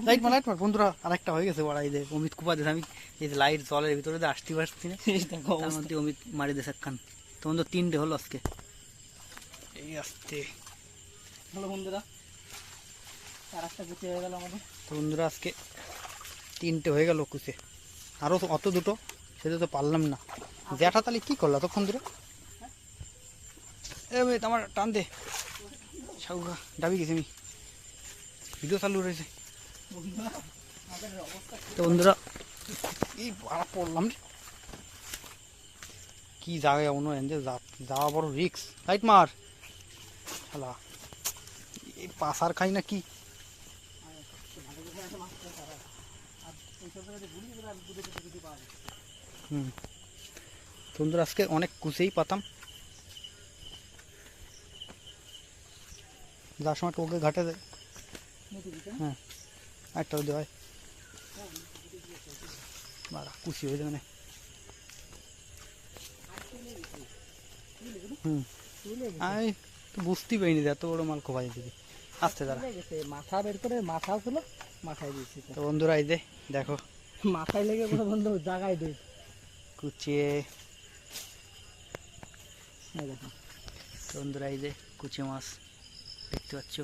Light মার বন্ধুরা, আরেকটা হয়ে গেছে বড়। এই যে অমিত কুপা দিয়েছে, আমি এই যে লাইট জলের ভিতরে দিয়ে আসতে পারছি না, তার মধ্যে অমিত মারি দিয়েছে একখান। তো বন্ধু 3টে হলো আজকে, এই আসতে। হলো বন্ধুরা, আর একটা কুচি হয়ে গেল আমাদের। তো বন্ধুরা আজকে 3টে হয়ে গেল কুচে, আরো অত দুটো, সেটা তো পারলাম না। জ্যাঠা তাহলে কি করলো তখন ধরে? এ ভাই আমার টান দে, সাউকা ডাবি গেছি আমি, ভিডিও চালু রয়েছে। তো বন্ধুরা এই ভাড়া পড়লাম রে, কি জায়গায় অন্য এনে যাওয়া বড় রিক্স। লাইট মার শালা, এই পাসার খাই না কি। হুম, বন্ধুরা আজকে অনেক কুচেই পাতাম, যার সময় টোকে ঘাটে দেয়। হ্যাঁ একটা দেওয়ায় বাড়া কুচি হয়ে যাবে না। হুম, আমি তো বুঝতেই পারিনি যে এত বড় মাল খোপাই দিবি। আসতে দাঁড়া, মাথা বের করে, মাথা ছিল মাথায় দিয়েছি। তো বন্ধুরা এই যে দেখো মাথায় লেগে পুরো বন্ধু জাগায় দিই কুচিয়ে। দেখো। তো বন্ধুরা এই যে কুচি মাছ দেখতে পাচ্ছ।